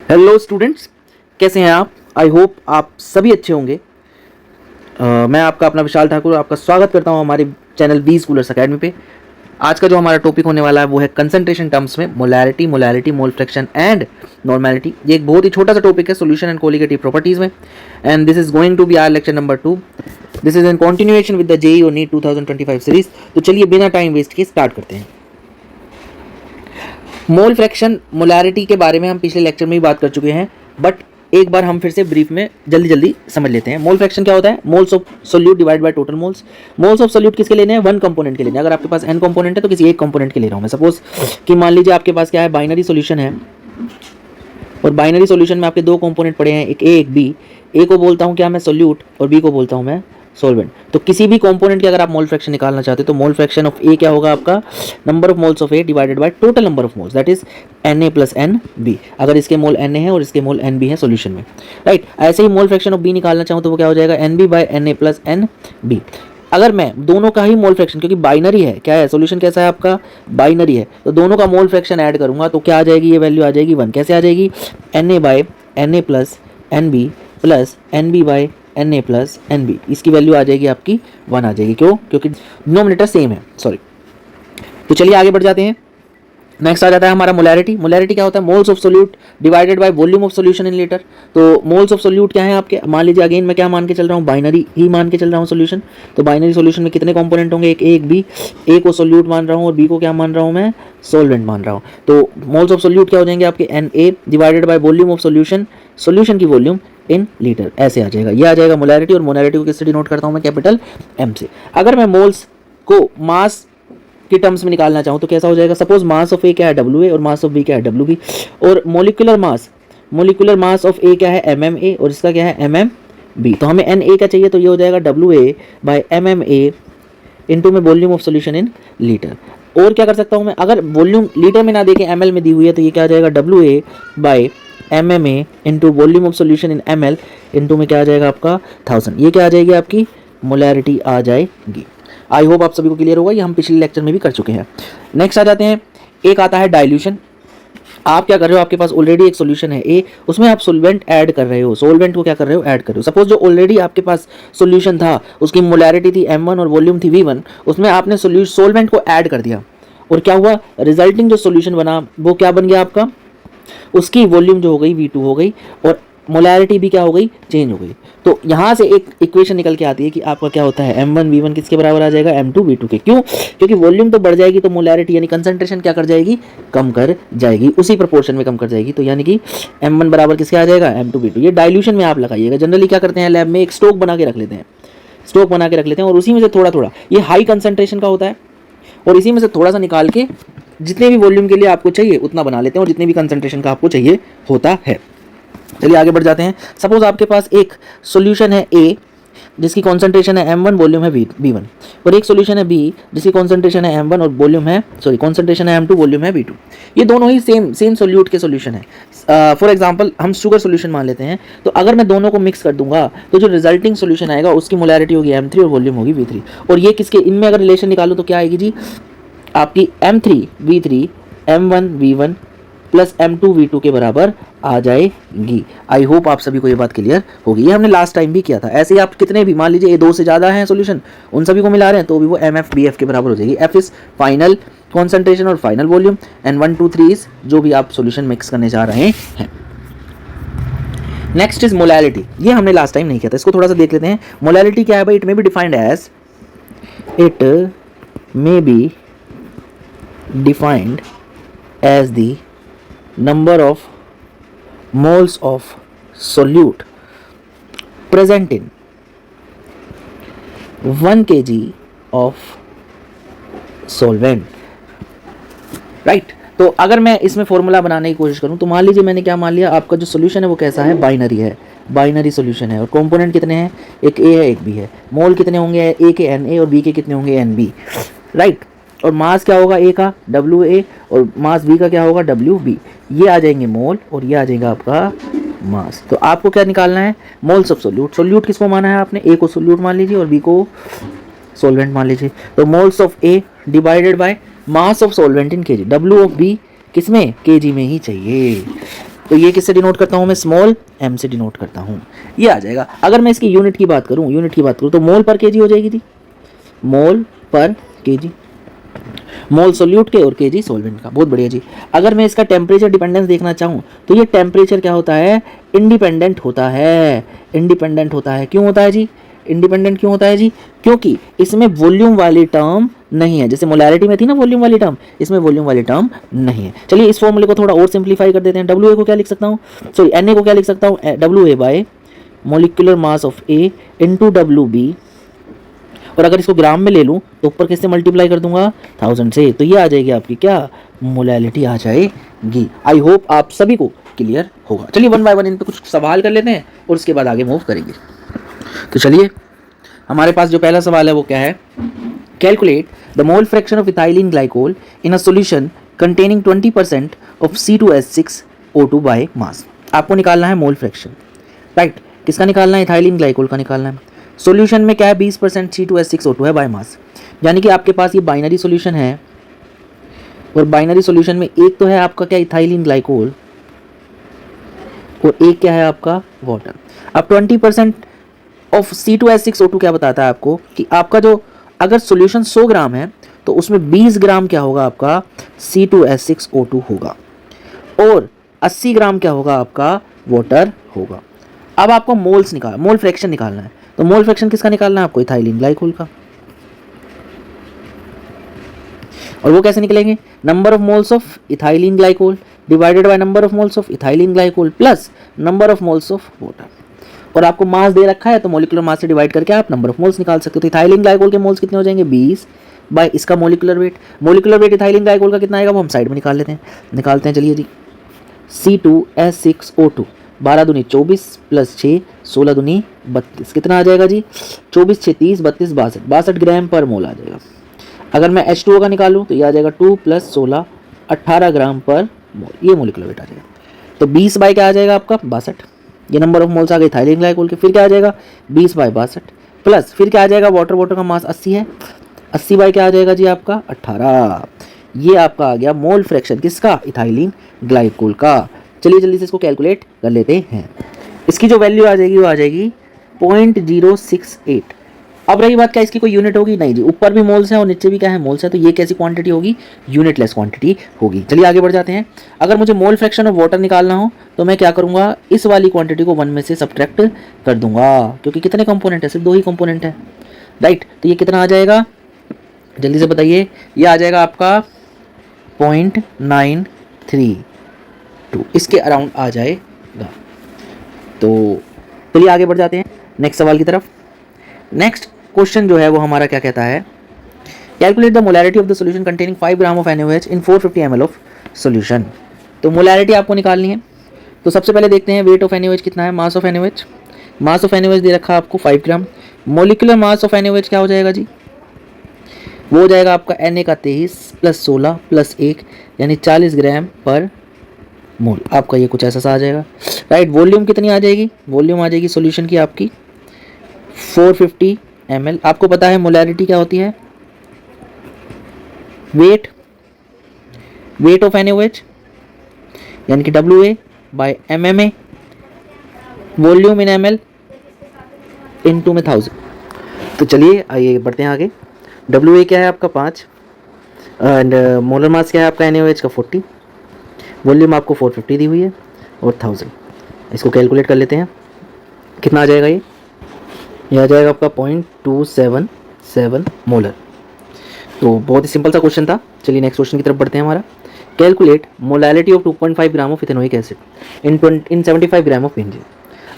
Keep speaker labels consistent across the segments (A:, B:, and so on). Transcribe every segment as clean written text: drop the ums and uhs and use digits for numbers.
A: Hello students, कैसे हैं आप? आई होप आप सभी अच्छे होंगे। मैं आपका अपना विशाल ठाकुर आपका स्वागत करता हूं हमारे चैनल बी स्कूलर्स अकेडमी पे। आज का जो हमारा टॉपिक होने वाला है वो है कंसंट्रेशन टर्म्स में molarity, mole fraction and normality. ये एक बहुत ही छोटा सा टॉपिक है सोल्यूशन एंड कोलिगेटिव प्रॉपर्टीज में, and this is going to be our lecture number 2। This is in continuation with the JEE और नीट 2025 सीरीज। तो चलिए बिना टाइम वेस्ट के स्टार्ट करते हैं। मोल फ्रैक्शन, मोलैरिटी के बारे में हम पिछले लेक्चर में ही बात कर चुके हैं, बट एक बार हम फिर से ब्रीफ में जल्दी समझ लेते हैं। मोल फ्रैक्शन क्या होता है? Moles of solute divide by total moles. Moles of solute किसके लेने हैं? वन कंपोनेंट के लेने हैं। अगर आपके पास n कंपोनेंट है तो किसी एक कंपोनेंट के ले रहा हूं मैं। सपोज कि मान लीजिए आपके पास क्या है, बाइनरी सॉल्यूशन है, और बाइनरी सॉल्यूशन में आपके दो कंपोनेंट पड़े हैं, एक ए एक बी। ए को बोलता हूं क्या मैं? सोल्यूट, और बी को बोलता हूं मैं सॉल्वेंट। तो किसी भी कंपोनेंट के अगर आप मोल फ्रैक्शन निकालना चाहते हो तो मोल फ्रैक्शन ऑफ ए क्या होगा आपका? Number of moles of A divided by total number of moles, that is Na plus N B. अगर इसके मोल Na है और इसके मोल Nb है सॉल्यूशन में, राइट। ऐसे ही मोल फ्रैक्शन ऑफ बी निकालना चाहूँ तो वो क्या हो जाएगा? Nb by Na plus N B. अगर मैं दोनों का ही मोल फ्रैक्शन, क्योंकि बाइनरी है, क्या है सॉल्यूशन, कैसा है आपका? बाइनरी है, तो दोनों का मोल फ्रैक्शन ऐड करूंगा तो क्या आ जाएगी? ये वैल्यू आ जाएगी 1। कैसे आ जाएगी? Na by Na plus Nb plus Nb by Na plus Nb, इसकी वैल्यू आ जाएगी आपकी 1 आ जाएगी। क्यों? क्योंकि डिनोमिनेटर सेम है, सॉरी। तो चलिए आगे बढ़ जाते हैं। नेक्स्ट आ जाता है हमारा मोलैरिटी। मोलैरिटी क्या होता है? Moles of solute divided by volume of solution in litre. तो मोल्स ऑफ सोल्यूट क्या है आपके? मान लीजिए अगेन मैं क्या मान के चल रहा हूँ? बाइनरी ही मान के चल रहा हूँ सॉल्यूशन। तो बाइनरी सॉल्यूशन में कितने कंपोनेंट होंगे? एक ए एक बी। ए को सोल्यूट मान रहा हूँ और बी को क्या मान रहा हूँ मैं? सॉल्वेंट मान रहा हूँ। तो मोल्स ऑफ सोल्यूट क्या हो जाएंगे आपके? Na divided by volume of solution, solution की वॉल्यूम इन लीटर, ऐसे आ जाएगा। ये आ जाएगा मोलैरिटी। और मोलैरिटी को किससे डिनोट करता हूँ मैं? कैपिटल एम से। अगर मैं मोल्स को मास की टर्म्स में निकालना चाहूँ तो कैसा हो जाएगा? सपोज मास ऑफ ए क्या है? WA, और मास ऑफ बी क्या है? WB। और मोलिकुलर मास ऑफ ए क्या है? MMA, और इसका क्या है? MMB। तो हमें Na का चाहिए, तो ये हो जाएगा WA बाय MMA इंटू में volume of solution in litre. और क्या कर सकता हूँ मैं? अगर वॉल्यूम लीटर में ना देके ml में दी हुई है तो ये क्या आ जाएगा? WA by MMA into volume of solution in ml into में क्या आ जाएगा आपका? 1000। ये क्या आ जाएगी आपकी? मोलैरिटी आ जाएगी। आई होप आप सभी को क्लियर होगा, ये हम पिछले लेक्चर में भी कर चुके हैं। नेक्स्ट आ जाते हैं, एक आता है डाइल्यूशन। आप क्या कर रहे हो? आपके पास ऑलरेडी एक सॉल्यूशन है ए, उसमें आप सॉल्वेंट ऐड कर रहे हो, सॉल्वेंट को क्या कर रहे हो? ऐड कर रहे हो। सपोज जो ऑलरेडी आपके पास सॉल्यूशन था उसकी मोलैरिटी थी M1 और वॉल्यूम थी V1, उसमें आपने सॉल्वेंट को ऐड कर दिया, और क्या हुआ? रिजल्टिंग जो सॉल्यूशन बना वो क्या बन गया आपका? उसकी वॉल्यूम जो हो गई V2 हो गई, और मोलैरिटी भी क्या हो गई? चेंज हो गई। तो यहाँ से एक इक्वेशन निकल के आती है कि आपका क्या होता है? M1 V1 किसके बराबर आ जाएगा? M2 V2 के। क्यों? क्योंकि वॉल्यूम तो बढ़ जाएगी तो मोलैरिटी यानी कंसंट्रेशन क्या कर जाएगी? कम कर जाएगी, उसी प्रोपोर्शन में कम कर जाएगी। तो यानी कि M1 बराबर किसके आ जाएगा? M2 V2। ये डाइल्यूशन में आप लगाइएगा। जनरली क्या करते हैं लैब में? एक स्टॉक बना के रख लेते हैं, और उसी में से थोड़ा थोड़ा, ये हाई कंसंट्रेशन का होता है, और इसी में से थोड़ा सा निकाल के जितने भी वॉल्यूम के लिए आपको चाहिए उतना बना लेते हैं, और जितने भी कंसंट्रेशन का आपको चाहिए होता है। चलिए आगे बढ़ जाते हैं। सपोज आपके पास एक सॉल्यूशन है ए जिसकी कॉन्सेंट्रेशन है M1, वॉल्यूम है B1, और एक सॉल्यूशन है B जिसकी कॉन्सेंट्रेशन है M1 और वॉल्यूम है कॉन्सेंट्रेशन है M2, वॉल्यूम है B2। ये दोनों ही सेम सॉल्यूट के सॉल्यूशन है। फॉर एग्जांपल हम शुगर सॉल्यूशन मान लेते हैं, तो अगर मैं दोनों को मिक्स कर दूंगा तो जो रिजल्टिंग सॉल्यूशन आएगा उसकी मोलैरिटी होगी M3 और वॉल्यूम होगी V3। और ये किसके, इनमें अगर रिलेशन निकालूं तो क्या आएगी जी? आपकी M3 V3 M1 V1 plus M2 V2 के बराबर आ जाएगी। आई होप आप सभी को ये बात क्लियर होगी। ये हमने लास्ट टाइम भी किया था। ऐसे ही आप कितने भी, मान लीजिए ये 2 से ज़्यादा हैं सॉल्यूशन, उन सभी को मिला रहे हैं तो भी वो MF/BF के बराबर हो जाएगी। F इज फाइनल कॉन्सेंट्रेशन और फाइनल वॉल्यूम, एंड 1 2 3 इज जो भी आप सॉल्यूशन मिक्स करने जा रहे हैं। Next is molarity. ये हमने लास्ट टाइम नहीं किया था, इसको थोड़ा सा देख लेते हैं। मोलैरिटी क्या है भाई? It may be defined as the number of moles of solute present in 1 kg of solvent, right. तो अगर मैं इसमें फॉर्मूला बनाने की कोशिश करूं तो मान लीजिए मैंने क्या मान लिया? आपका जो सोल्यूशन है वो कैसा है? बाइनरी है, बाइनरी सोल्यूशन है, और कंपोनेंट कितने हैं? एक ए है एक बी है। मोल कितने होंगे? ए के Na और बी के कितने होंगे? Nb, right. और मास क्या होगा ए का? WA, और मास बी का क्या होगा? WB। ये आ जाएंगे मोल, और ये आ जाएगा आपका मास। तो आपको क्या निकालना है? Moles of solute. सोल्यूट किसको माना है आपने? ए को सोल्यूट मान लीजिए और बी को सॉल्वेंट मान लीजिए। तो moles of A divided by mass of solvent in KG. W of B किसमें? केजी में ही चाहिए। तो ये किससे डिनोट करता हूँ मैं, स्मॉल m से डिनोट करता हूँ, ये आ जाएगा। अगर मैं इसकी यूनिट की बात करूँ तो मोल पर केजी हो जाएगी जी, मोल पर केजी, मोल सोल्यूट के और केजी सॉल्वेंट का। बहुत बढ़िया जी। अगर मैं इसका टेम्परेचर डिपेंडेंस देखना चाहूँ तो ये टेम्परेचर क्या होता है, इंडिपेंडेंट होता है, इंडिपेंडेंट होता है। क्यों होता है जी, इंडिपेंडेंट क्यों होता है जी, क्योंकि इसमें वॉल्यूम वाली टर्म नहीं है। जैसे मोलैरिटी में थी ना वॉल्यूम वाली टर्म, इसमें वॉल्यूम वाली टर्म नहीं है। चलिए इस फॉर्मूले को थोड़ा और सिंप्लीफाई कर देते हैं। डब्ल्यू ए को क्या लिख सकता हूँ, सॉरी एन ए को क्या लिख सकता हूँ, W A by molecular mass of A into W B, और अगर इसको ग्राम में ले लूँ तो ऊपर किससे मल्टीप्लाई कर दूंगा, 1000 से, तो ये आ जाएगी आपकी क्या, मोलैलिटी आ जाएगी। आई होप आप सभी को क्लियर होगा। चलिए वन बाय वन इन पे कुछ सवाल कर लेते हैं और उसके बाद आगे मूव करेंगे। तो चलिए हमारे पास जो पहला सवाल है वो क्या है, calculate the mole fraction of ethylene glycol in a solution containing 20% of C2H6O2 by mass. आपको निकालना है मोल फ्रैक्शन, राइट, किसका निकालना है, इथाइलिन ग्लाइकोल का निकालना है। सॉल्यूशन में क्या है, 20% C2H6O2 है बाय मास, यानी कि आपके पास ये बाइनरी सॉल्यूशन है, और बाइनरी सॉल्यूशन में एक तो है आपका क्या, इथाइलिन ग्लाइकोल, और एक क्या है आपका वाटर। अब 20% ऑफ C2H6O2 क्या बताता है आपको कि आपका जो अगर सॉल्यूशन 100 ग्राम है तो उसमें 20 ग्राम क्या होगा आपका, C2H6O2 होगा, और 80 ग्राम क्या होगा आपका, वाटर होगा। अब आपको मोल फ्रैक्शन निकालना है। तो मोल फ्रैक्शन किसका निकालना है आपको, इथाइलिन ग्लाइकोल का। और वो कैसे निकलेंगे, number of moles of ethylene glycol divided by number of moles of ethylene glycol plus number of moles of water. और आपको मास दे रखा है तो मोलिकुलर मास से डिवाइड करके आप नंबर ऑफ मोल्स निकाल सकते हो। तो इथाइलिन ग्लाइकोल के मोल्स कितने हो जाएंगे, 20 बाय इसका molecular weight. Molecular weight ethylene glycol का कितना आएगा वो हम साइड में निकालते हैं। चलिए जी, C2H6O2 12 दूनी 24 प्लस 6 16 दूनी 32, कितना आ जाएगा जी, 24 6 30 32 62 ग्राम पर मोल आ जाएगा। अगर मैं H2O का निकालूं तो ये आ जाएगा 2 प्लस 16 18 ग्राम पर मोल, ये मोलिकुलर वेट आ जाएगा। तो 20 बाय क्या आ जाएगा आपका 62, ये नंबर ऑफ मोल्स आ गए इथाइलिन ग्लाइकोल के। फिर क्या आ जाएगा 20 बाय 62 प्लस फिर क्या आ जाएगा, वाटर का मास 80 है, 80 बाय क्या आ जाएगा जी आपका 18। ये आपका आ गया मोल फ्रैक्शन किसका, इथाइलिन ग्लाइकोल का। चलिए जल्दी से इसको कैलकुलेट कर लेते हैं। इसकी जो वैल्यू आ जाएगी वो आ जाएगी 0.068। अब रही बात क्या इसकी कोई यूनिट होगी, नहीं जी, ऊपर भी मोल्स हैं और नीचे भी क्या है, मोल्स है, तो ये कैसी क्वांटिटी होगी, यूनिटलेस क्वांटिटी होगी। चलिए आगे बढ़ जाते हैं। अगर मुझे मोल फ्रैक्शन ऑफ वाटर निकालना हो तो मैं क्या करूंगा, इस वाली क्वांटिटी को 1 में से सब्ट्रैक्ट कर दूंगा, क्योंकि कितने कंपोनेंट है, सिर्फ 2 ही कंपोनेंट है, राइट। तो ये कितना आ जाएगा, जल्दी से बताइए, ये आ जाएगा आपका 0.932, इसके अराउंड आ जाएगा। तो चलिए आगे बढ़ जाते हैं नेक्स्ट सवाल की तरफ। नेक्स्ट क्वेश्चन जो है वो हमारा क्या कहता है, calculate the molarity of the solution containing 5 gram of NaOH in 450 ml of solution. तो मोलैरिटी आपको निकालनी है। तो सबसे पहले देखते हैं वेट ऑफ NaOH कितना है, mass of NaOH। Mass of NaOH दे रखा है आपको 5 ग्राम। मोलिकुलर मास ऑफ NaOH क्या हो जाएगा जी, वो हो जाएगा आपका Na का 23 प्लस 16 प्लस 1 यानी 40 ग्राम पर मोल। आपका ये कुछ ऐसा सा आ जाएगा, राइट। वॉल्यूम कितनी आ जाएगी, वॉल्यूम आ जाएगी सॉल्यूशन की आपकी 450 ml। आपको पता है मोलैरिटी क्या होती है, वेट ऑफ NaOH यानी कि WA by MMA, volume in ml into में 1000। तो चलिए आइए बढ़ते हैं आगे। WA क्या है आपका 5 एंड मोलर मास क्या है आपका NaOH का 40, वॉल्यूम आपको 450 दी हुई है और 1000। इसको कैलकुलेट कर लेते हैं, कितना आ जाएगा, ये आ जाएगा आपका 0.277 मोलर। तो बहुत ही सिंपल सा क्वेश्चन था। चलिए नेक्स्ट क्वेश्चन की तरफ बढ़ते हैं हमारा। Calculate molality of 2.5 gram of ethanoic acid in 75 gram of benzene.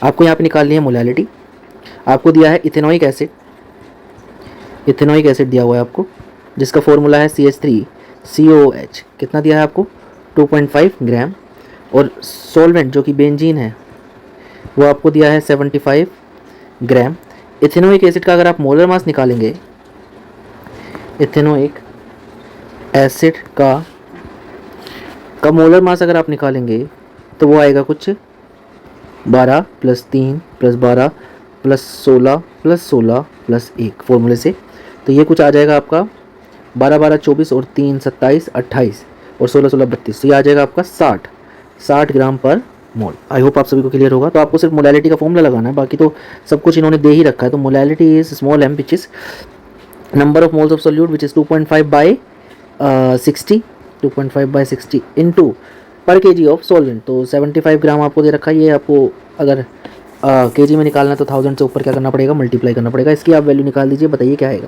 A: आपको यहाँ पे निकालनी है मोलैलिटी। आपको दिया है इथेनोइक एसिड दिया हुआ है आपको, जिसका फॉर्मूला है CH3COOH। कितना दिया है आपको 2.5 ग्राम, और सॉल्वेंट जो कि बेंजीन है वो आपको दिया है 75 ग्राम। इथेनोइक एसिड का अगर आप मोलर मास निकालेंगे, इथेनोइक एसिड का मोलर मास अगर आप निकालेंगे तो वो आएगा कुछ 12 plus 3 plus 12 plus 16 plus 16 plus 1 फॉर्मूले से। तो ये कुछ आ जाएगा आपका 12 12 24 और 3 27 28 और 16 16 32। तो ये आ जाएगा आपका 60 ग्राम पर मोल। आई होप आप सभी को क्लियर होगा। तो आपको सिर्फ मोलैलिटी का फॉर्मूला लगाना है, बाकी तो सब कुछ इन्होंने दे ही रखा है। तो molality is small m which is number of moles of solute which is 2.5 by 60, 2.5 by 60 into पर के जी ऑफ सोलवेंट। तो 75 ग्राम आपको दे रखा है। ये आपको अगर के जी में निकालना है तो 1000 से ऊपर क्या करना पड़ेगा, मल्टीप्लाई करना पड़ेगा। इसकी आप वैल्यू निकाल दीजिए, बताइए क्या आएगा।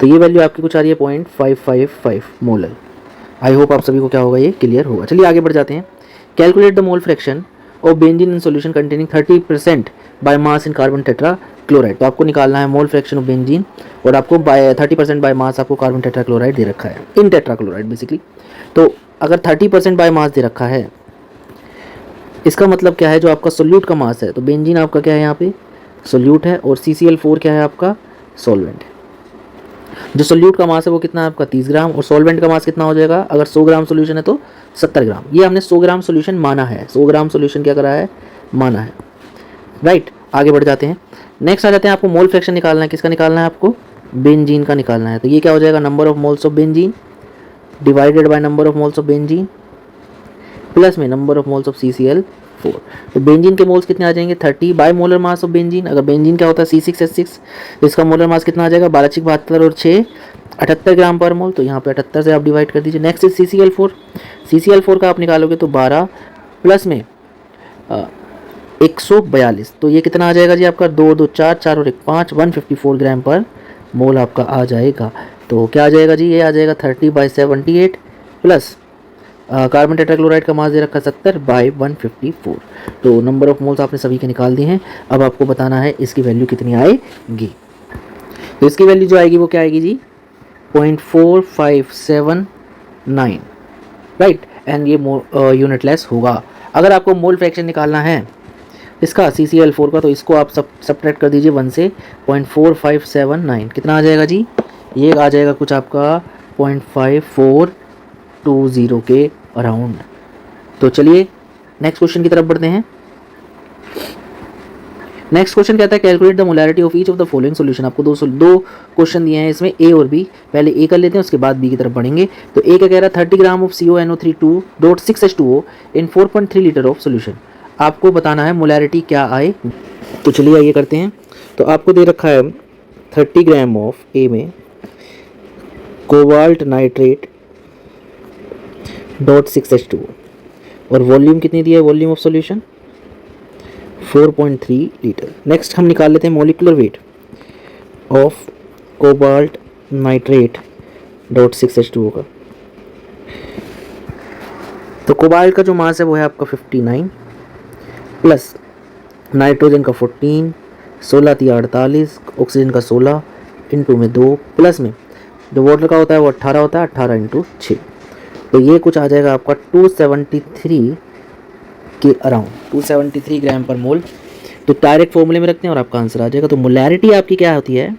A: तो ये वैल्यू आपकी कुछ आ रही है 0.555 मोलर। आई होप आप सभी को क्या होगा, ये क्लियर होगा। चलिए आगे बढ़ जाते हैं। Calculate the mole fraction of benzene in solution containing 30% by mass in carbon tetra chloride. तो आपको निकालना है मोल फ्रैक्शन ऑफ बेंजीन, और आपको बाय 30% बाय मास आपको कार्बन टेट्रा क्लोराइड दे रखा है, इन टेट्रा क्लोराइड बेसिकली। तो अगर 30% बाय मास दे रखा है, इसका मतलब क्या है, जो आपका सोल्यूट का मास है, तो बेंजीन आपका क्या है, यहाँ पे सोल्यूट है, और CCl4 क्या है, आपका सॉल्वेंट है। जो सोल्यूट का मास है वो कितना है आपका 30 ग्राम, और सॉल्वेंट का मास कितना हो जाएगा, अगर 100 ग्राम सोल्यूशन है तो 70 ग्राम। ये हमने 100 ग्राम सोल्यूशन माना है, 100 ग्राम सोल्यूशन क्या करा है, माना है, राइट। आगे बढ़ जाते हैं। नेक्स्ट आ जाते हैं, आपको मोल फ्रैक्शन निकालना है। किसका निकालना है, आपको बेंजीन का निकालना है। तो ये क्या हो जाएगा, number of moles of benzene divided by number of moles of benzene plus में number of moles of CCl4। तो बेंजीन के मोल्स कितने आ जाएंगे, 30 by molar mass of benzene. अगर बेंजीन क्या होता है C6H6, तो इसका मोलर मास कितना आ जाएगा, 12 72 और 6 78 ग्राम पर मोल। तो यहाँ पे 78 से आप डिवाइड कर दीजिए। Next is CCl4। CCl4 का आप निकालोगे तो 12 प्लस में 142। तो ये कितना आ जाएगा जी, आपका 2 2 4 4 और 1 5 154 ग्राम पर मोल आपका आ जाएगा। तो क्या आ जाएगा जी, ये आ जाएगा 30/78 प्लस कार्बन टेट्राक्लोराइड का मास दे रखा 70/154। तो नंबर ऑफ मोल्स आपने सभी के निकाल दिए हैं। अब आपको बताना है इसकी वैल्यू कितनी आएगी। तो इसकी वैल्यू जो आएगी वो क्या आएगी जी, 0.4579, राइट। एंड ये यूनिट लेस होगा। अगर आपको मोल फ्रैक्शन निकालना है इसका CCl4 का, तो इसको आप सब्ट्रैक्ट कर दीजिए 1 से, 0.4579 कितना आ जाएगा जी, ये आ जाएगा कुछ आपका 0.5420 के अराउंड। तो चलिए नेक्स्ट क्वेश्चन की तरफ बढ़ते हैं। नेक्स्ट क्वेश्चन कहता है calculate the molarity of each of the following solution. आपको दो क्वेश्चन दिए हैं इसमें, ए और बी। पहले ए कर लेते हैं, उसके बाद बी की तरफ बढ़ेंगे। तो ए का कह रहा है 30 gram of CONO3 2.6H2O in 4.3 litre of solution. आपको बताना है मोलैरिटी क्या आए। तो चलिए आइए करते हैं। तो आपको दे रखा है 30 ग्राम ऑफ ए में कोबाल्ट नाइट्रेट .6H2O, और वॉल्यूम कितनी दी है, volume of solution 4.3 litre. Next हम निकाल लेते हैं molecular weight of cobalt nitrate .6H2O का। तो कोबाल्ट का जो मास है वो है आपका 59 प्लस नाइट्रोजन का 14, 16 × 48, ऑक्सीजन का 16 इंटू में 2 प्लस में जो वाटर का होता है वो 18 होता है, 18 × 6। तो ये कुछ आ जाएगा आपका 273 के अराउंड, 273 ग्राम पर मोल। तो डायरेक्ट फॉर्मूले में रखते हैं और आपका आंसर आ जाएगा। तो मोलैरिटी आपकी क्या होती है,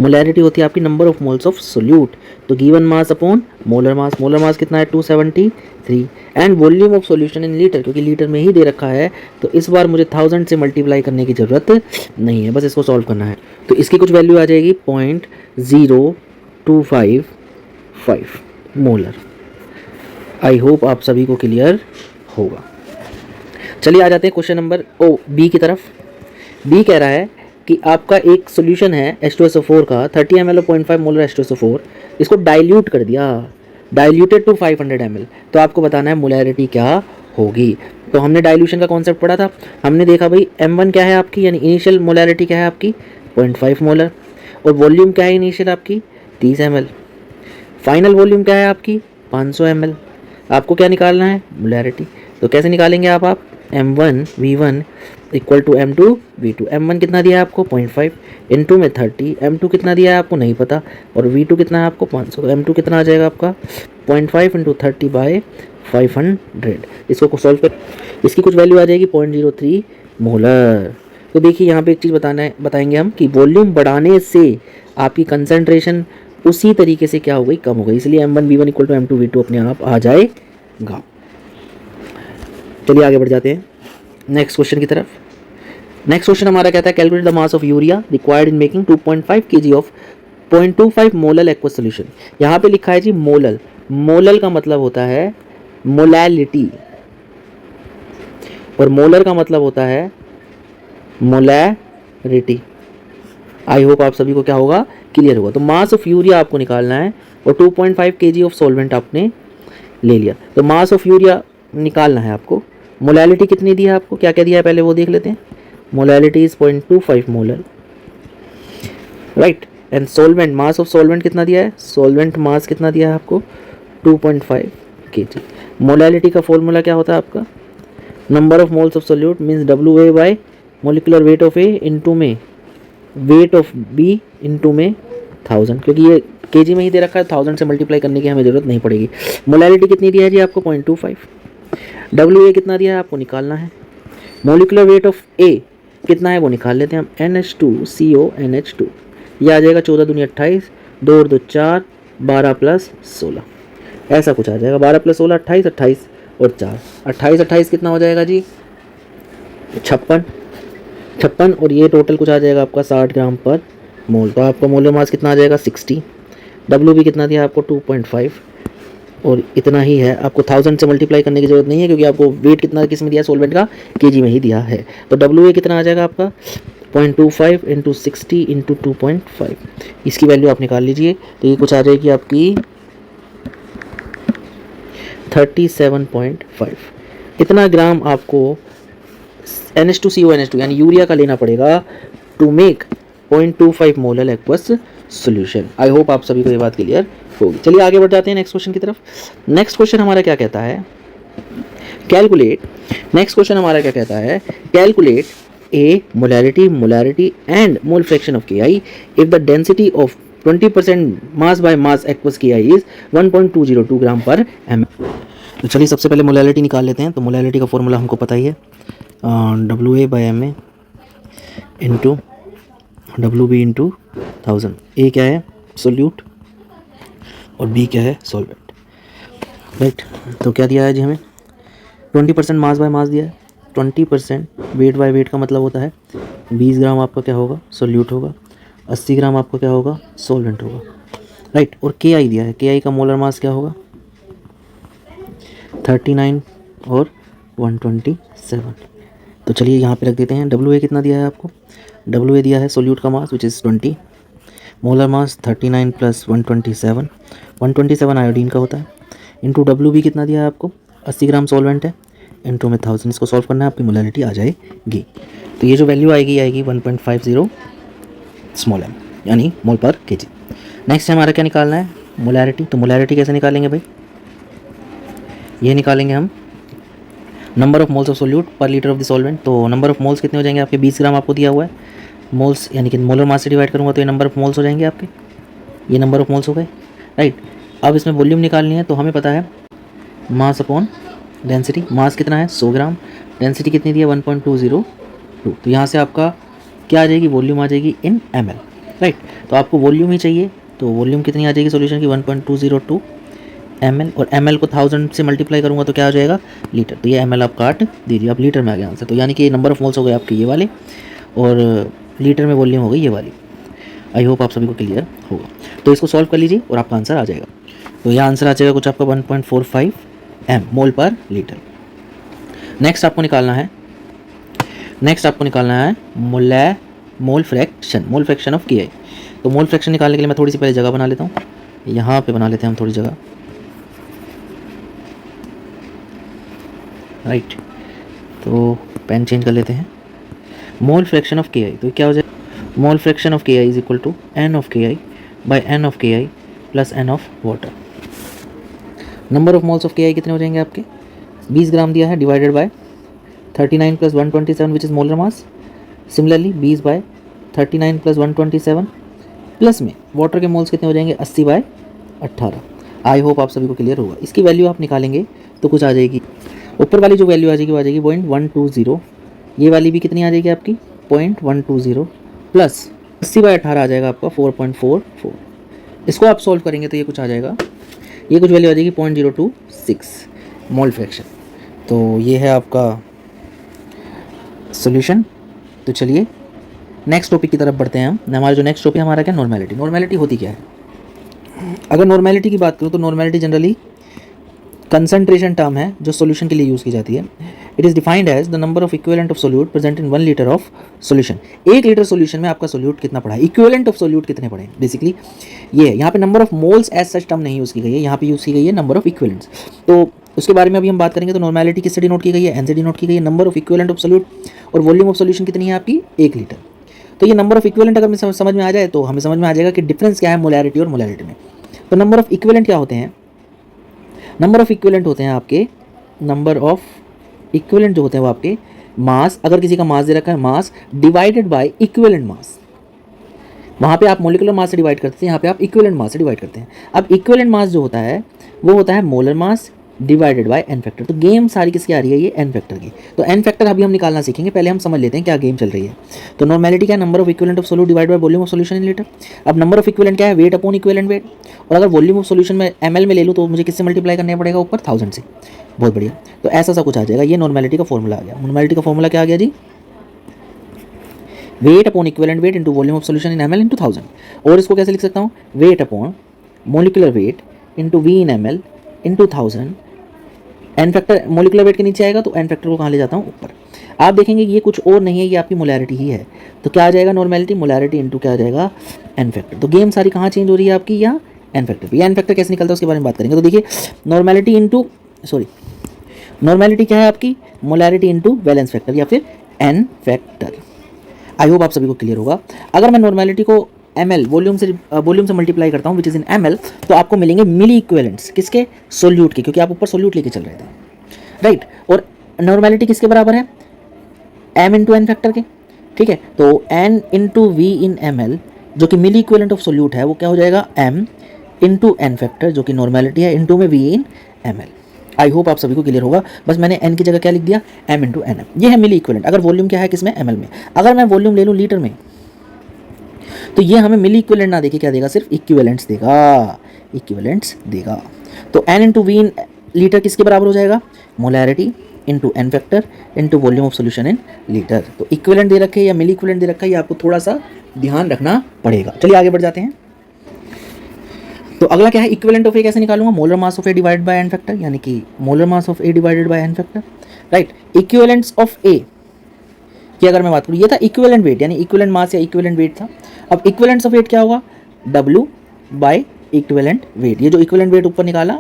A: मोलैरिटी होती है आपकी number of moles of solute. तो given mass upon molar mass, molar mass कितना है 273, and volume of solution in litre, क्योंकि लीटर में ही दे रखा है। तो इस बार मुझे 1000 से मल्टीप्लाई करने की ज़रूरत नहीं है, बस इसको सॉल्व करना है। तो इसकी कुछ वैल्यू आ जाएगी 0.0255 मोलर। आई होप आप सभी को क्लियर होगा। चलिए आ जाते हैं क्वेश्चन नंबर बी की तरफ। बी कह रहा है कि आपका एक सॉल्यूशन है H2SO4 का 30 ml और 0.5 मोलर H2SO4, इसको डाइल्यूट कर दिया, डाइल्यूटेड टू 500 ml। तो आपको बताना है मोलैरिटी क्या होगी। तो हमने डाइल्यूशन का कॉन्सेप्ट पढ़ा था, हमने देखा भाई M1 क्या है आपकी, यानी इनिशियल मोलैरिटी क्या है आपकी 0.5 मोलर, और वॉल्यूम क्या है इनिशियल आपकी 30 ml, फाइनल वॉल्यूम क्या है आपकी 500 ml। आपको क्या निकालना है, मोलैरिटी। तो कैसे निकालेंगे आप M1 V1 equal to M2 V2। M1 कितना दिया है आपको 0.5 इंटू में 30, M2 कितना दिया है आपको नहीं पता, और V2 कितना है आपको 500। तो M2 कितना आ जाएगा आपका 0.5 इंटू 30/500। इसको सॉल्व कर, इसकी कुछ वैल्यू आ जाएगी 0.03 मोलर। तो देखिए यहाँ पे एक चीज़ बताएंगे हम कि वॉल्यूम बढ़ाने से आपकी कंसनट्रेशन उसी तरीके से क्या हो गई, कम हो गई, इसलिए M1 V1 equal to M2 V2 अपने आप आ जाएगा। चलिए आगे बढ़ जाते हैं नेक्स्ट क्वेश्चन की तरफ। नेक्स्ट क्वेश्चन हमारा कहता है calculate the mass of urea required in making 2.5 kg of 0.25 molal aqueous solution. यहाँ पे लिखा है जी मोलल, मोलल का मतलब होता है मोलैलिटी, और मोलर का मतलब होता है मोलैरिटी। आई होप आप सभी को क्या होगा, क्लियर होगा। तो मास ऑफ यूरिया आपको निकालना है और 2.5 kg ऑफ सॉल्वेंट आपने ले लिया, तो मास ऑफ यूरिया निकालना है आपको। मोलैलिटी कितनी दी है आपको, क्या क्या दिया है पहले वो देख लेते हैं। Molality is 0.25 molar, right. And solvent, mass of solvent कितना दिया है, सॉल्वेंट मास कितना दिया है आपको 2.5 kg। मोलैलिटी का फॉर्मूला क्या होता है आपका, number of moles of solute means WA bye molecular weight of A into में वेट ऑफ B इंटू में 1000, क्योंकि ये केजी में ही दे रखा है, 1000 से मल्टीप्लाई करने की हमें ज़रूरत नहीं पड़ेगी। मोलैलिटी कितनी दिया है जी आपको 0.25। WA कितना दिया है आपको निकालना है। मोलिकुलर वेट ऑफ A कितना है वो निकाल लेते हैं हम, NH2CONH2, ये आ जाएगा 14 दूनी 28, 2 और 2 4, 12 प्लस 16, ऐसा कुछ आ जाएगा। 12 प्लस 16 28, 28 और 4, 28 28 कितना हो जाएगा जी 56 और ये टोटल कुछ आ जाएगा आपका 60 ग्राम पर मोल। तो आपका मोलर मास कितना आ जाएगा 60। WB कितना दिया आपको 2.5 और इतना ही है, आपको 1000 से मल्टीप्लाई करने की जरूरत नहीं है, क्योंकि आपको वेट कितना किस में दिया है सॉल्वेंट का, केजी में ही दिया है। तो WA कितना आ जाएगा आपका 0.25 इंटू 60 इंटू 2.5, इसकी वैल्यू आप निकाल लीजिए। तो ये कुछ आ जाएगी आपकी 37.5। इतना ग्राम आपको NH2CONH2 यानी यूरिया का लेना पड़ेगा to make 0.25 molar aqueous solution. I hope आप सभी को ये बात क्लियर होगी। चलिए आगे बढ़ जाते हैं नेक्स्ट क्वेश्चन की तरफ। नेक्स्ट क्वेश्चन हमारा क्या कहता है, calculate A molarity and mole fraction of KI if the density of 20% mass by mass aqueous KI is 1.202 ग्राम पर ml। तो चलिए सबसे पहले मोलैरिटी निकाल लेते हैं। तो मोलैरिटी का फॉर्मूला हमको पता ही है, WA/MA इंटू WB इंटू 1000। ए क्या है सोल्यूट और B क्या है सॉल्वेंट, राइट। तो क्या दिया है जी हमें 20% मास बाय मास दिया है, 20% वेट बाय वेट का मतलब होता है 20 ग्राम आपका क्या होगा सोल्यूट होगा, 80 ग्राम आपका क्या होगा सॉल्वेंट होगा, राइट। और KI दिया है, KI का मोलर मास क्या होगा 39 और 127। तो चलिए यहाँ पे रख देते हैं। WA कितना दिया है आपको, WA दिया है सोल्यूट का mass which is 20, molar mass 39 plus 127 iodine का होता है, इंटू WB कितना दिया है आपको 80 ग्राम सॉल्वेंट है, इंटू में 1000। इसको सॉल्व करना है, आपकी मोलैरिटी आ जाएगी। तो ये जो वैल्यू आएगी 1.50 स्मॉल m यानी मोल पर kg। नेक्स्ट हमारा क्या निकालना है मोलैरिटी। तो मोलैरिटी कैसे निकालेंगे भाई, ये निकालेंगे हम number of moles of solute पर लीटर ऑफ द सॉल्वेंट। तो नंबर ऑफ मोल्स कितने हो जाएंगे आपके 20 ग्राम आपको दिया हुआ है, मोल्स यानी कि मोलर मास से डिवाइड करूँगा तो ये नंबर ऑफ मोल्स हो जाएंगे आपके, ये नंबर ऑफ मोल्स हो गए, राइट। अब इसमें वॉल्यूम निकालनी है, तो हमें पता है मास अपॉन डेंसिटी। मास कितना है 100 ग्राम, डेंसिटी कितनी दी है 1.202। तो यहाँ से आपका क्या आ जाएगी वॉल्यूम आ जाएगी इन ml, राइट। तो आपको वॉल्यूम ही चाहिए, तो वॉल्यूम कितनी आ जाएगी सॉल्यूशन की 1.202 ml, और ml को 1000 से मल्टीप्लाई करूँगा तो क्या आ जाएगा लीटर। तो ये ml आप काट दीजिए, आप लीटर में आ गया आंसर। तो यानी कि नंबर ऑफ मोल्स हो गए आपके ये वाले और लीटर में वॉल्यूम हो गई ये वाली। आई होप आप सभी को क्लियर होगा। तो इसको सॉल्व कर लीजिए और आपका आंसर आ जाएगा। तो यह आंसर आ जाएगा कुछ आपका 1.45 m मोल पर लीटर। नेक्स्ट आपको निकालना है मोल फ्रैक्शन ऑफ KI। तो मोल फ्रैक्शन निकालने के लिए मैं थोड़ी सी पहले जगह बना लेता हूँ, यहाँ पे बना लेते हैं हम थोड़ी जगह, राइट। तो पेन चेंज कर लेते हैं। मोल फ्रैक्शन ऑफ KI, तो क्या हो जाए mole fraction of KI is equal to N of KI by N of KI plus N of water. Number of moles of KI कितने हो जाएंगे आपके 20 ग्राम दिया है, divided by 39 plus 127 which is molar mass. Similarly 20 by 39 plus 127 plus में water के moles कितने हो जाएंगे 80 बाय 18। आई होप आप सभी को क्लियर होगा। इसकी वैल्यू आप निकालेंगे तो कुछ आ जाएगी, ऊपर वाली जो वैल्यू आ जाएगी वो आ जाएगी 0.120, ये वाली भी कितनी आ जाएगी आपकी 0.120 प्लस 80 बाय 18 आ जाएगा आपका 4.44। इसको आप सॉल्व करेंगे तो ये कुछ आ जाएगा, ये कुछ वैल्यू आ जाएगी 0.026 मोल फ्रैक्शन। तो ये है आपका सॉल्यूशन। तो चलिए नेक्स्ट टॉपिक की तरफ बढ़ते हैं हम। हमारा जो नेक्स्ट टॉपिक हमारा क्या नॉर्मेलिटी होती क्या है। अगर नॉर्मेलिटी की बात करूँ तो नॉर्मेलिटी जनरली कंसंट्रेशन टर्म है जो सॉल्यूशन के लिए यूज़ की जाती है। It is defined as the number of equivalent of solute present in 1 litre of solution. 1 litre solution में आपका सोल्यूट कितना पड़ा है, इक्विवेलेंट ऑफ सोल्यूट कितने पड़े, बेसिकली ये है। यहाँ पे number of moles as such term नहीं यूज़ की गई है, यहाँ पे यूज़ की गई है नंबर ऑफ इक्विवेलेंट्स। तो उसके बारे में अभी हम बात करेंगे। तो नॉर्मेलिटी किससे डिनोट की गई है, एन से डिनोट की गई है। Number of equivalent of solute और वॉल्यूम ऑफ सॉल्यूशन कितनी है आपकी, 1 लीटर। तो ये नंबर ऑफ इक्विवेलेंट अगर हमें समझ में आ जाए तो हमें समझ में आ जाएगा कि डिफरेंस क्या है मोलैरिटी और मोलैरिटी में। तो नंबर ऑफ इक्विवेलेंट क्या होते हैं, नंबर ऑफ इक्विवेलेंट होते हैं आपके, नंबर ऑफ इक्विवेलेंट जो होते हैं वो आपके मास, अगर किसी का मास दे रखा है मास डिवाइडेड बाय इक्विवेलेंट मास। वहाँ पे आप मोलिकुलर मास से डिवाइड करते हैं, यहाँ पे आप इक्विवेलेंट मास से डिवाइड करते हैं। अब इक्विवेलेंट मास जो होता है वो होता है molar mass divided by N factor. तो गेम सारी किसकी आ रही है, ये एन फैक्टर की। तो एन फैक्टर अभी हम निकालना सीखेंगे, पहले हम समझ लेते हैं क्या गेम चल रही है। तो नॉर्मेलिटी क्या है, number of equivalent of solute divided by volume of solution in litre. अब नंबर ऑफ इक्विवेलेंट क्या है, वेट अपॉन इक्विवेलेंट वेट। और अगर वॉल्यूम ऑफ सॉल्यूशन में ml में ले लूँ तो मुझे किससे मल्टीप्लाई करना पड़ेगा, ऊपर 1000 से। बहुत बढ़िया, तो ऐसा सा कुछ आ जाएगा। ये नॉर्मेलिटी का फॉर्मूला आ गया। नॉर्मेलिटी का फॉर्मूला क्या आ गया जी, weight upon equivalent weight into volume of solution in ml into 1000। और इसको कैसे लिख सकता हूँ, weight upon molecular weight into V in ml into 1000। N factor molecular weight के नीचे आएगा तो एन फैक्टर को कहाँ ले जाता हूँ, ऊपर। आप देखेंगे ये कुछ और नहीं है, ये आपकी मोलैरिटी ही है। तो क्या आ जाएगा, नॉर्मेलिटी मोलैरिटी इंटू क्या आ जाएगा, एन फैक्टर। तो गेम सारी कहाँ चेंज हो रही है आपकी, यहाँ एन फैक्टर पे। एन फैक्टर कैसे निकलता है उसके बारे में बात करेंगे। तो देखिए नॉर्मेलिटी इंटू नॉर्मेलिटी क्या है आपकी, मोलैरिटी इंटू वैलेंस फैक्टर या फिर एन फैक्टर। आई होप आप सभी को क्लियर होगा। अगर मैं नॉर्मेलिटी को ml वॉल्यूम से मल्टीप्लाई करता हूँ विच इज़ इन ml, तो आपको मिलेंगे मिली इक्विवेलेंट्स किसके, सोल्यूट के, क्योंकि आप ऊपर सोल्यूट लेके चल रहे थे, राइट। और नॉर्मेलिटी किसके बराबर है, m इंटू एन फैक्टर के, ठीक है। तो n into V in ml जो कि मिली इक्विवेलेंट ऑफ सोल्यूट है वो क्या हो जाएगा, m इंटू एन फैक्टर जो कि नॉर्मेलिटी है इंटू में v इन ml। आई होप आप सभी को क्लियर होगा। बस मैंने n की जगह क्या लिख दिया, m इंटू एन। ये है मिली इक्विवेलेंट। अगर वॉल्यूम क्या है किसमें, ml में। अगर मैं वॉल्यूम ले लूँ लीटर में तो ये हमें मिली इक्विवेलेंट ना देके क्या देगा, सिर्फ इक्विवेलेंट्स देगा, इक्विवेलेंट्स देगा। तो n into V in litre किसके बराबर हो जाएगा, molarity into N factor into volume of solution in litre. तो इक्विवेलेंट दे रखे या मिली इक्विवेलेंट दे रखा है, ये आपको थोड़ा सा ध्यान रखना पड़ेगा। चलिए आगे बढ़ जाते हैं। तो अगला क्या है, इक्विवेलेंट ऑफ ए कैसे निकालूंगा, molar mass of A divided by N factor, यानी कि molar mass of A divided by N factor, right. Equivalents of A की अगर मैं बात करूँ, ये था इक्विवेलेंट वेट, यानी इक्विवेलेंट मास या इक्विवेलेंट वेट था। अब इक्विवेलेंट्स ऑफ वेट क्या होगा, W बाय इक्विवेलेंट वेट। ये जो इक्विवेलेंट वेट ऊपर निकाला,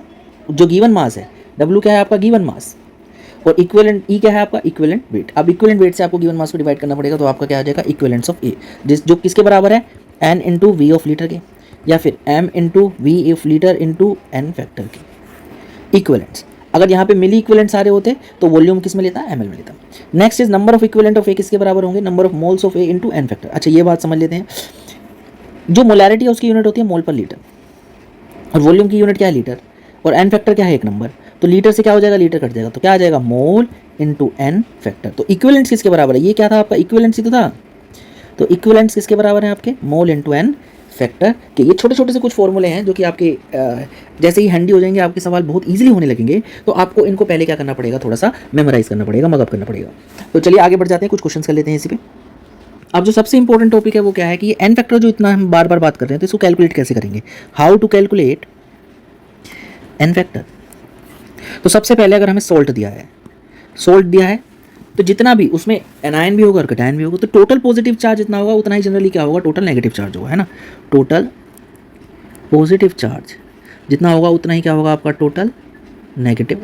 A: जो गिवन मास है, W क्या है आपका, गिवन मास, और इक्विवेलेंट E क्या है आपका, इक्विवेलेंट वेट। अब इक्विवेलेंट वेट से आपको गिवन मास को डिवाइड करना पड़ेगा, तो आपका क्या आ जाएगा, इक्विवेलेंट्स ऑफ ए, जो किसके बराबर है, n into V of litre के, या फिर m into V of litre into N factor के इक्विवेलेंट्स। अगर यहाँ पे मिली इक्विवेलेंट सारे होते तो वॉल्यूम किस में लेता, ml में लेता। Next is number of equivalent of A किसके बराबर होंगे, number of moles of A into N factor. अच्छा ये बात समझ लेते हैं, जो मोलैरिटी है उसकी यूनिट होती है मोल पर लीटर, और वॉल्यूम की यूनिट क्या है, लीटर, और एन फैक्टर क्या है, 1 नंबर। तो लीटर से क्या हो जाएगा, लीटर कट जाएगा, तो क्या आ जाएगा, मोल इंटू एन फैक्टर। तो इक्विवेलेंट्स किसके बराबर है, ये क्या था आपका, इक्विवेलेंट्स ही तो था। तो इक्विवेलेंट्स किसके बराबर है आपके, मोल इंटू एन फैक्टर के। ये छोटे छोटे से कुछ फॉर्मूले हैं जो कि आपके जैसे ही हैंडी हो जाएंगे, आपके सवाल बहुत इजीली होने लगेंगे, तो आपको इनको पहले क्या करना पड़ेगा, थोड़ा सा मेमोराइज करना पड़ेगा, मगअप करना पड़ेगा। तो चलिए आगे बढ़ जाते हैं, कुछ क्वेश्चन कर लेते हैं इसी पे। अब जो सबसे इंपॉर्टेंट टॉपिक है वो क्या है कि ये एन फैक्टर जो इतना हम बार बार बात कर रहे हैं, तो इसको कैलकुलेट कैसे करेंगे, how to calculate N factor. तो सबसे पहले अगर हमें सोल्ट दिया है, सोल्ट दिया है तो जितना भी उसमें एनायन भी होगा और कैटायन भी होगा, तो टोटल पॉजिटिव चार्ज जितना होगा उतना ही जनरली क्या होगा, टोटल नेगेटिव चार्ज होगा, है ना। टोटल पॉजिटिव चार्ज जितना होगा उतना ही क्या होगा आपका, टोटल नेगेटिव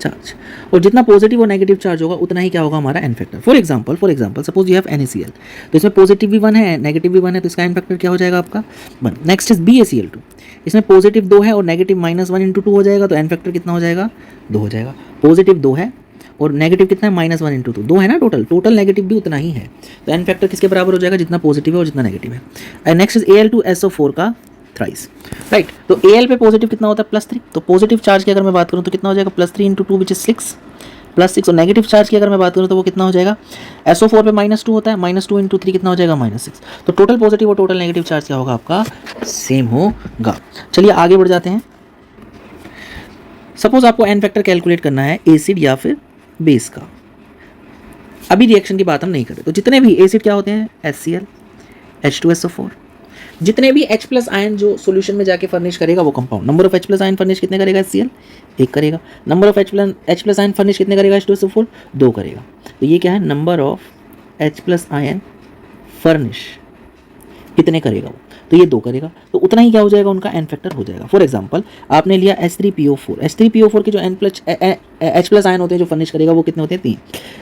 A: चार्ज। और जितना पॉजिटिव और नेगेटिव चार्ज होगा उतना ही क्या होगा हमारा N factor. For example suppose you have NaCl, तो इसमें पॉजिटिव भी 1 है नेगेटिव भी 1 है, तो इसका एन फैक्टर क्या हो जाएगा आपका 1। नेक्स्ट इज BaCl2, इसमें पॉजिटिव 2 है और नेगेटिव -1 इंटू 2 हो जाएगा, तो एन फैक्टर कितना हो जाएगा, 2 हो जाएगा। पॉजिटिव 2 है और नेगेटिव कितना है, -1 इंटू 2, 2 है ना टोटल नेगेटिव भी उतना ही है। तो एन फैक्टर किसके बराबर हो जाएगा, जितना पॉजिटिव है और जितना नेगेटिव है। एंड नेक्स्ट इज Al2SO4 का थ्राइस, राइट। तो Al पे पॉजिटिव कितना होता है, +3। तो पॉजिटिव चार्ज की अगर मैं बात करूँ तो कितना हो जाएगा, +3 इंटू 2 विच इज 6, +6। और नेगेटिव चार्ज की अगर मैं बात करूँ तो वो कितना हो जाएगा, SO4 पे -2 होता है, -2 इंटू 3 कितना हो जाएगा, -6। तो टोटल पॉजिटिव और टोटल नेगेटिव चार्ज क्या होगा आपका, सेम होगा। चलिए आगे बढ़ जाते हैं। सपोज आपको एन फैक्टर कैलकुलेट करना है एसिड या फिर बेस का। अभी रिएक्शन की बात हम नहीं करें, तो जितने भी एसिड क्या होते हैं, HCl, H2SO4, जितने भी H प्लस आयन जो सोल्यूशन में जाके फर्निश करेगा वो compound, number of H plus ion furnish कितने करेगा HCl, 1 करेगा। Number of H plus ion furnish कितने करेगा H2SO4, 2 करेगा। तो ये क्या है, number of H plus ion furnish कितने करेगा वो, तो ये 2 करेगा, तो उतना ही क्या हो जाएगा, उनका एन फैक्टर हो जाएगा। फॉर एग्जांपल आपने लिया H3PO4 के जो H प्लस आयन होते हैं जो फर्निश करेगा वो कितने होते हैं, 3।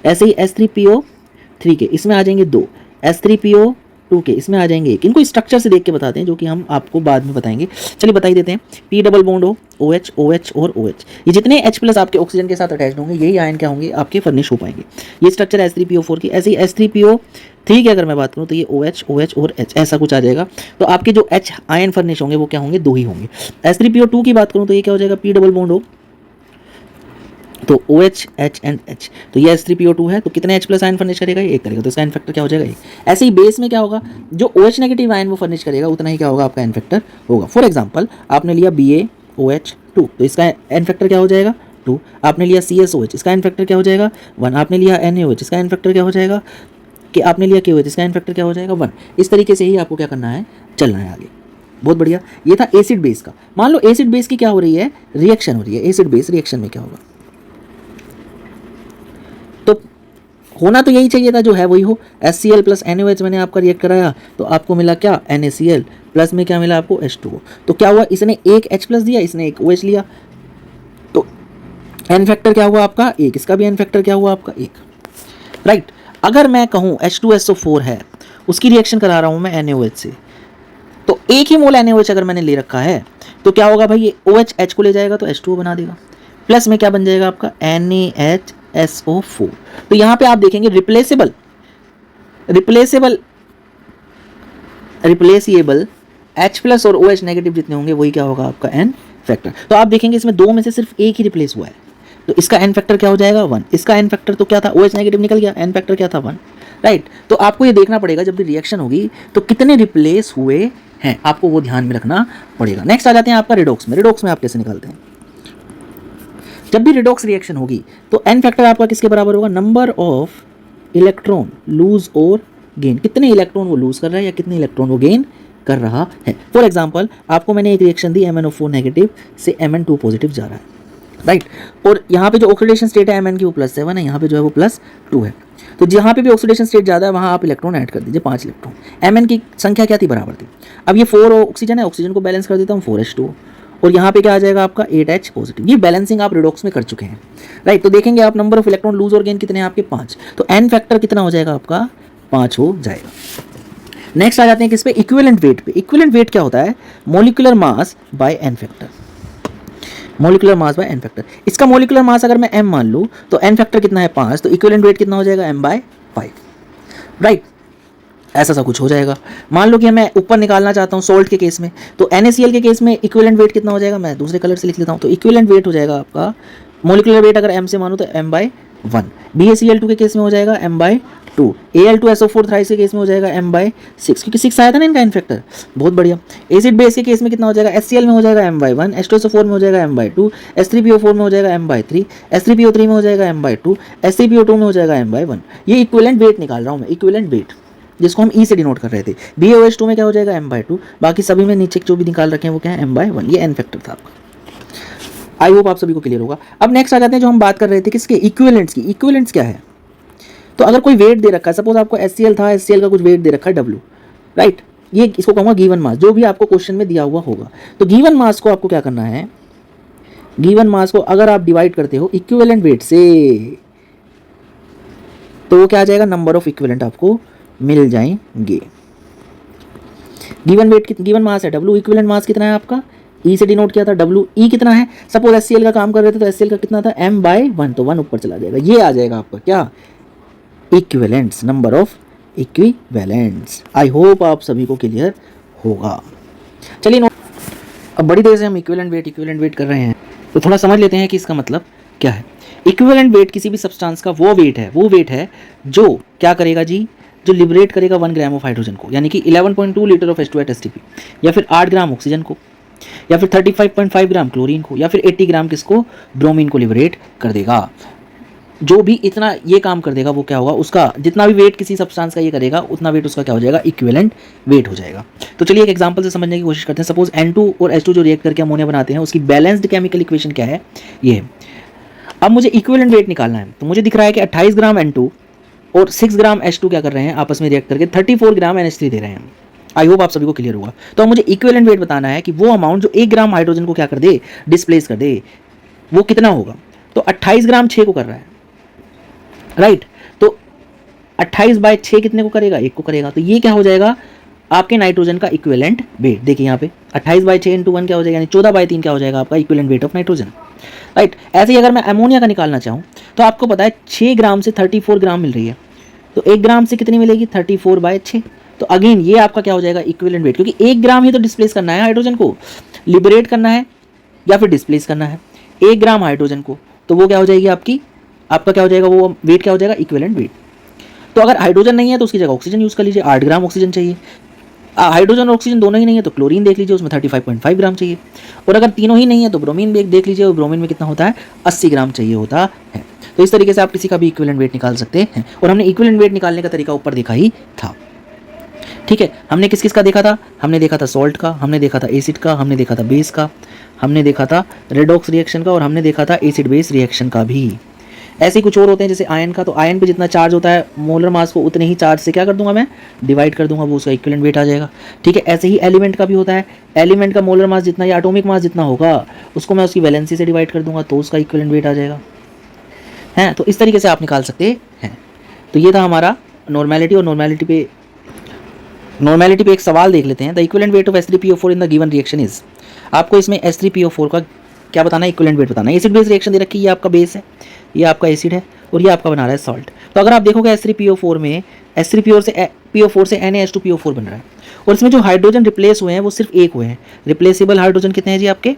A: ऐसे ही H3PO3 के इसमें आ जाएंगे 2, H3PO2 के इसमें आ जाएंगे 1। इनको स्ट्रक्चर से देख के बताते हैं जो कि हम आपको बाद में बताएंगे। चलिए बता ही देते हैं, P double bond O, OH OH और OH, ये जितने H प्लस आपके ऑक्सीजन के साथ अटैच्ड होंगे यही आयन क्या होंगे, आपके फर्निश हो पाएंगे। ये स्ट्रक्चर है H3PO4 की। ऐसे ही H3PO3 की अगर मैं बात करूँ तो ये OH OH और H ऐसा कुछ आ जाएगा। तो आपके जो H आयन फर्निश होंगे वो क्या होंगे, 2 ही होंगे। H3PO2 की बात करूँ तो ये क्या हो जाएगा, P डबल बॉन्ड O, तो OH H एंड H, तो ये H3PO2 है, तो कितने H प्लस आयन फर्निश करेगा, ये 1 करेगा, तो इसका एन फैक्टर क्या हो जाएगा 1। ऐसे ही बेस में क्या होगा, जो OH नेगेटिव आयन वो फर्निश करेगा उतना ही क्या होगा, आपका एन फैक्टर होगा। फॉर एग्जांपल आपने लिया BaOH2, तो इसका एन फैक्टर क्या हो जाएगा 2। आपने लिया CSOH, इसका एन फैक्टर क्या हो जाएगा 1। आपने लिया NaOH, इसका एन फैक्टर क्या हो जाएगा, कि आपने लिया KOH, इसका एन फैक्टर क्या हो जाएगा 1। इस तरीके से ही आपको क्या करना है, चलना है आगे। बहुत बढ़िया, ये था एसिड बेस का। मान लो एसिड बेस की क्या हो रही है, रिएक्शन हो रही है। एसिड बेस रिएक्शन में क्या होगा, तो होना तो यही चाहिए था, जो है वही हो। HCl प्लस NaOH मैंने आपका रिएक्ट कराया तो आपको मिला क्या, NaCl प्लस में क्या मिला आपको H2O। तो क्या हुआ, इसने एक H प्लस दिया, इसने एक OH लिया, तो एन फैक्टर क्या हुआ आपका 1, इसका भी एन फैक्टर क्या हुआ आपका 1, राइट। अगर मैं कहूँ H2SO4 है, उसकी रिएक्शन करा रहा हूँ मैं NaOH से, तो 1 ही मोल NaOH अगर मैंने ले रखा है तो क्या होगा भाई, ये OH H को ले जाएगा तो H2O बना देगा, प्लस में क्या बन जाएगा आपका NaHSO4। तो यहाँ पे आप देखेंगे रिप्लेसेबल H प्लस और OH नेगेटिव जितने होंगे वही क्या होगा आपका एन फैक्टर। तो आप देखेंगे इसमें 2 में से सिर्फ एक ही रिप्लेस हुआ है, तो इसका एन फैक्टर क्या हो जाएगा 1। इसका एन फैक्टर तो क्या था, OH नेगेटिव निकल गया, एन फैक्टर क्या था 1, राइट। तो आपको ये देखना पड़ेगा जब भी रिएक्शन होगी तो कितने रिप्लेस हुए हैं, आपको वो ध्यान में रखना पड़ेगा। नेक्स्ट आ जाते हैं आपका रिडॉक्स में। रिडॉक्स में आप कैसे निकालते हैं, जब भी रिडॉक्स रिएक्शन होगी तो एन फैक्टर आपका किसके बराबर होगा, नंबर ऑफ इलेक्ट्रॉन लूज और गेन, कितने इलेक्ट्रॉन वो लूज कर रहा है या कितने इलेक्ट्रॉन वो गेन कर रहा है। फॉर एग्जांपल आपको मैंने एक रिएक्शन दी, MnO4 नेगेटिव से Mn2 पॉजिटिव जा रहा है, राइट। और यहाँ पे जो ऑक्सीडेशन स्टेट है Mn की वो +7 है, यहाँ पे जो है वो +2 है। तो जहाँ पे भी ऑक्सीडेशन स्टेट ज़्यादा है वहाँ आप इलेक्ट्रॉन ऐड कर दीजिए, 5 इलेक्ट्रॉन। Mn की संख्या क्या थी, बराबर थी। अब ये 4 ऑक्सीजन है, ऑक्सीजन को बैलेंस कर देता हूँ 4H2O, और यहाँ पे क्या आ जाएगा आपका 8H पॉजिटिव। ये बैलेंसिंग आप रिडॉक्स में कर चुके हैं, राइट। तो देखेंगे आप नंबर ऑफ इलेक्ट्रॉन लूज और गेन कितने हैं आपके 5, तो एन फैक्टर कितना हो जाएगा आपका 5 हो जाएगा। नेक्स्ट आ जाते हैं किस पे, इक्विवेलेंट वेट पे। इक्विवेलेंट वेट क्या होता है, molecular mass by N factor, molecular mass by N factor. इसका मोलिकुलर मास अगर मैं m मान लूँ तो एन फैक्टर कितना है 5, तो इक्विवेलेंट वेट कितना हो जाएगा m/5, राइट। ऐसा सा कुछ हो जाएगा। मान लो कि मैं ऊपर निकालना चाहता हूँ सॉल्ट के केस में, तो NaCl के केस में इक्विवेलेंट वेट कितना हो जाएगा, मैं दूसरे कलर से लिख लेता हूँ। तो इक्विवेलेंट वेट हो जाएगा आपका, मोलिकुलर वेट अगर m से मानूँ तो m/1। BaCl2 के केस में हो जाएगा m/2। Al2SO4 थ्राइस के केस में हो जाएगा m/6, क्योंकि 6 आया था ना इनका इन फैक्टर। बहुत बढ़िया। एसिड बेस के केस में कितना हो जाएगा, HCl में हो जाएगा m/1, H2SO4 में हो जाएगा m/2, H3PO4 में हो जाएगा m/3, H3PO3 में हो जाएगा m/2, H3PO2 में हो जाएगा m/1। ये इक्विवेलेंट वेट निकाल रहा हूँ मैं, इक्विवेलेंट वेट जिसको हम E से डिनोट कर रहे थे। BaOH2 में क्या हो जाएगा m/2, बाकी सभी में नीचे जो भी निकाल रखे हैं वो क्या है m/1। ये एन फैक्टर था आपका। आई होप आप सभी को क्लियर होगा। अब नेक्स्ट आ जाते हैं जो हम बात कर रहे थे किसके, इक्विवेलेंट्स की। इक्विवेलेंट्स क्या है, तो अगर कोई वेट दे रखा है, सपोज आपको HCl था, HCl का कुछ वेट दे रखा है W, राइट। ये इसको कहूँगा गिवन मास, जो भी आपको क्वेश्चन में दिया हुआ होगा। तो गिवन मास को आपको क्या करना है, गिवन मास को अगर आप डिवाइड करते हो इक्विवेलेंट वेट से तो वो क्या आ जाएगा, नंबर ऑफ इक्विवेलेंट आपको मिल जाएंगे। गिवन वेट, गिवन मास है W, इक्विवेलेंट मास कितना है आपका, E से डिनोट किया था W, E कितना है, सपोज HCl का काम कर रहे थे तो HCl का कितना था m/1, तो 1 ऊपर चला जाएगा। ये आ जाएगा आपका क्या, equivalents, number of equivalents. I hope आप सभी को क्लियर होगा। चलिए नोट, अब बड़ी देर से हम इक्विवेलेंट वेट कर रहे हैं तो थोड़ा समझ लेते हैं कि इसका मतलब क्या है। इक्विवेलेंट वेट किसी भी सब्सटेंस का वो वेट है जो क्या करेगा जी, जो लिबरेट करेगा 1 ग्राम ऑफ हाइड्रोजन को, यानी कि 11.2 लीटर ऑफ H2 STP, या फिर 8 ग्राम ऑक्सीजन को, या फिर 35.5 ग्राम क्लोरीन को, या फिर 80 ग्राम किसको, ब्रोमीन को लिबरेट कर देगा। जो भी इतना ये काम कर देगा वो क्या होगा, उसका जितना भी वेट किसी सब्सटेंस का ये करेगा उतना वेट उसका क्या हो जाएगा, इक्विवेलेंट वेट हो जाएगा। तो चलिए एक एग्जांपल से समझने की कोशिश करते हैं। सपोज N2 और H2 जो रिएक्ट करके अमोनिया बनाते हैं उसकी बैलेंस्ड केमिकल इक्वेशन क्या है, ये है। अब मुझे इक्विवेलेंट वेट निकालना है, तो मुझे दिख रहा है कि 28 ग्राम N2 और 6 ग्राम H2 क्या कर रहे हैं, आपस में रिएक्ट करके 34 ग्राम NH3 दे रहे हैं। आई होप आप सभी को क्लियर हुआ। तो अब मुझे इक्विवेलेंट वेट बताना है कि वो अमाउंट जो 1 ग्राम हाइड्रोजन को क्या कर दे, डिस्प्लेस कर दे, वो कितना होगा। तो 28 ग्राम 6 को कर रहा है, राइट। तो 28/6 कितने को करेगा, 1 को करेगा। तो ये क्या हो जाएगा, आपके नाइट्रोजन का इक्विवेलेंट वेट। देखिए यहाँ पे 28/6 × 1 क्या हो जाएगा, यानी 14/3 क्या हो जाएगा आपका equivalent weight of nitrogen, right. ऐसे ही अगर मैं अमोनिया का निकालना चाहूँ तो आपको पता है 6 ग्राम से 34 ग्राम मिल रही है, तो 1 ग्राम से कितनी मिलेगी, 34/6। तो अगेन ये आपका क्या हो जाएगा, इक्विवेलेंट वेट, क्योंकि 1 ग्राम ही तो डिस्प्लेस करना है हाइड्रोजन को, लिबरेट करना है या फिर डिस्प्लेस करना है 1 ग्राम हाइड्रोजन को। तो वो क्या हो जाएगी आपका क्या हो जाएगा, वो वेट क्या हो जाएगा, इक्विवेलेंट वेट। तो अगर हाइड्रोजन नहीं है तो उसकी जगह ऑक्सीजन यूज़ कर लीजिए, 8 ग्राम ऑक्सीजन चाहिए। हाइड्रोजन और ऑक्सीजन दोनों ही नहीं है तो क्लोरीन देख लीजिए, उसमें 35.5 ग्राम चाहिए। और अगर तीनों ही नहीं है तो ब्रोमीन देख लीजिए, और ब्रोमीन में कितना होता है, 80 ग्राम चाहिए होता है। तो इस तरीके से आप किसी का भी इक्विवेलेंट वेट निकाल सकते हैं। और हमने इक्विवेलेंट वेट निकालने का तरीका ऊपर देखा ही था, ठीक है। हमने किस किस का देखा था, हमने देखा था सॉल्ट का, हमने देखा था एसिड का, हमने देखा था बेस का, हमने देखा था रेडॉक्स रिएक्शन का, और हमने देखा था एसिड बेस रिएक्शन का भी। ऐसे ही कुछ और होते हैं जैसे आयन का, तो आयन पे जितना चार्ज होता है मोलर मास को उतने ही चार्ज से क्या कर दूंगा मैं, डिवाइड कर दूंगा, वो उसका इक्विवेलेंट वेट आ जाएगा, ठीक है। ऐसे ही एलिमेंट का भी होता है, एलिमेंट का मोलर मास जितना या एटॉमिक मास जितना होगा उसको मैं उसकी वैलेंसी से डिवाइड कर दूंगा, तो उसका इक्विवेलेंट वेट आ जाएगा, है। तो इस तरीके से आप निकाल सकते हैं। तो ये था हमारा नॉर्मेलिटी। और नॉर्मेलिटी पे एक सवाल देख लेते हैं। The equivalent weight of H3PO4 in the given reaction is, आपको इसमें H3PO4 का क्या बताना है, इक्विवेलेंट वेट बताना है। एसिड बेस रिएक्शन दे रखी है, ये आपका बेस है, ये आपका एसिड है, और ये आपका बना रहा है सॉल्ट। तो अगर आप देखोगे H3PO4 में H3PO4 से Na H2PO4 बन रहा है, और इसमें जो हाइड्रोजन रिप्लेस हुए हैं वो सिर्फ 1 हुए हैं। रिप्लेसेबल हाइड्रोजन कितने हैं जी आपके,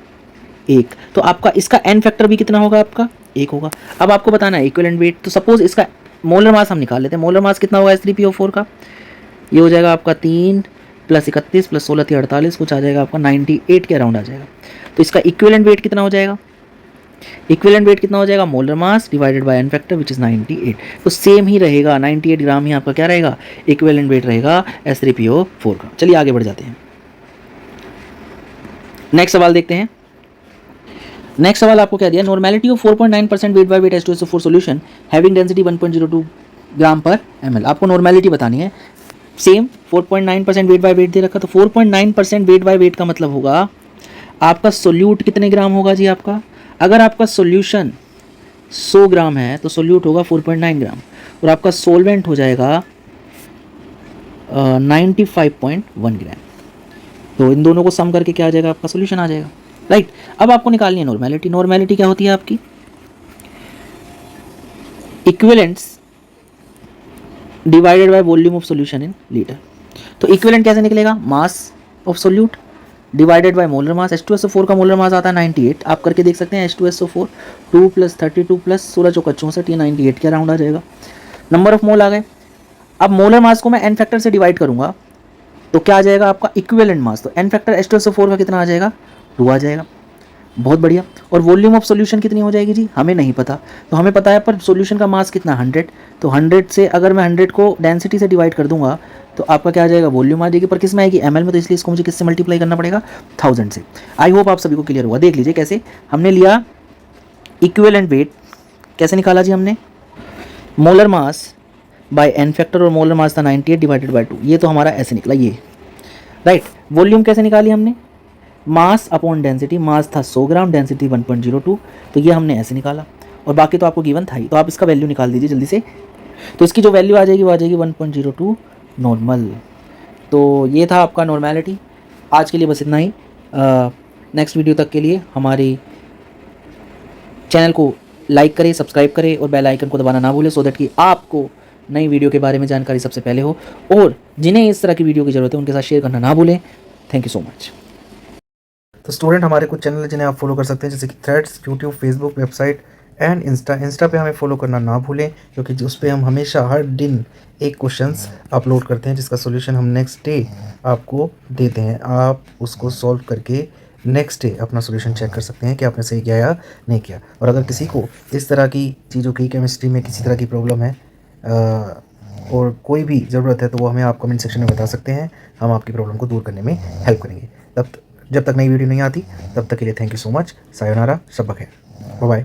A: 1। तो आपका इसका n फैक्टर भी कितना होगा, आपका 1 होगा। अब आपको बताना है इक्विवेलेंट वेट। तो सपोज इसका मोलर मास हम निकाल लेते हैं। मोलर मास कितना होगा H3PO4 का, ये हो जाएगा आपका 3 + 31 + 16 = 48, कुछ आ जाएगा आपका 98 के अराउंड आ जाएगा। तो इसका इक्विवेलेंट वेट कितना हो जाएगा, इक्विवेलेंट वेट कितना हो जाएगा, molar mass divided by N factor which is 98। तो सेम ही रहेगा, 98 ग्राम ही आपका क्या रहेगा, इक्विवेलेंट वेट रहेगा H3PO4 का। चलिए आगे बढ़ जाते हैं, नेक्स्ट सवाल देखते हैं। नेक्स्ट सवाल आपको क्या दिया, normality of 4.9% weight by weight H2SO4 solution having density 1.02 ग्राम पर ml। आपको नॉर्मेलिटी बतानी है। सेम 4.9% वेट बाय वेट दे रखा, तो 4.9% वेट बाय वेट का मतलब होगा आपका सोल्यूट कितने ग्राम होगा जी आपका। अगर आपका सोल्यूशन 100 ग्राम है तो सोल्यूट होगा 4.9 ग्राम, और आपका सोलवेंट हो जाएगा 95.1 ग्राम। तो इन दोनों को सम करके क्या आ जाएगा, आपका सोल्यूशन आ जाएगा, राइट। अब आपको निकालनी है नॉर्मेलिटी। नॉर्मेलिटी क्या होती है आपकी, equivalents divided by volume of solution in litre. तो इक्विवेलेंट कैसे निकलेगा, mass of solute divided by molar mass. H2SO4 का मोलर मास आता है 98, आप करके देख सकते हैं। H2SO4 2 + 32 + 16 × 4 = 64, ये 98 के अराउंड आ जाएगा। नंबर ऑफ मोल आ गए। अब मोलर मास को मैं एन फैक्टर से डिवाइड करूंगा तो क्या आ जाएगा आपका इक्विवेलेंट मास। तो एन फैक्टर H2SO4 का कितना आ जाएगा, 2 आ जाएगा, बहुत बढ़िया। और वॉल्यूम ऑफ सॉल्यूशन कितनी हो जाएगी जी, हमें नहीं पता, तो हमें पता है पर सॉल्यूशन का मास कितना 100। तो 100 से अगर मैं 100 को डेंसिटी से डिवाइड कर दूंगा तो आपका क्या आ जाएगा, वॉल्यूम आ जाएगी, पर किस में आएगी, ml में। तो इसलिए इसको मुझे किससे मल्टीप्लाई करना पड़ेगा, 1000 से। आई होप आप सभी को क्लियर हुआ। देख लीजिए कैसे हमने लिया इक्विवेलेंट वेट, कैसे निकाला जी हमने, molar mass by N factor, और मोलर मास था 98 डिवाइडेड बाय 2, ये तो हमारा ऐसे निकला ये, राइट। वॉल्यूम कैसे निकाली हमने, मास अपॉन डेंसिटी, मास था 100 ग्राम, डेंसिटी 1.02, तो ये हमने ऐसे निकाला, और बाकी तो आपको गिवन था ही। तो आप इसका वैल्यू निकाल दीजिए जल्दी से। तो इसकी जो वैल्यू आ जाएगी वो आ जाएगी 1.02 नॉर्मल। तो ये था आपका नॉर्मेलिटी। आज के लिए बस इतना ही। नेक्स्ट वीडियो तक के लिए हमारी चैनल को लाइक करें, सब्सक्राइब करें, और बेल आइकन को दबाना ना भूलें, सो दैट कि आपको नई वीडियो के बारे में जानकारी सबसे पहले हो। और जिन्हें इस तरह की वीडियो की ज़रूरत है उनके साथ शेयर करना ना भूलें। Thank you so much.
B: तो स्टूडेंट, हमारे कुछ चैनल है जिन्हें आप फॉलो कर सकते हैं, जैसे कि threads, YouTube, Facebook, website and Insta पे हमें फॉलो करना ना भूलें, क्योंकि उस पर हम हमेशा हर दिन एक क्वेश्चंस अपलोड करते हैं जिसका सॉल्यूशन हम नेक्स्ट डे आपको देते हैं। आप उसको सॉल्व करके नेक्स्ट डे अपना सॉल्यूशन चेक कर सकते हैं कि आपने सही किया या नहीं किया। और अगर किसी को इस तरह की चीज़ों की केमिस्ट्री में किसी तरह की प्रॉब्लम है और कोई भी ज़रूरत है तो वो हमें आप कमेंट सेक्शन में बता सकते हैं, हम आपकी प्रॉब्लम को दूर करने में हेल्प करेंगे। जब तक नई वीडियो नहीं आती तब तक के लिए thank you so much. Sayonara, शब्बा खैर, बाय बाय।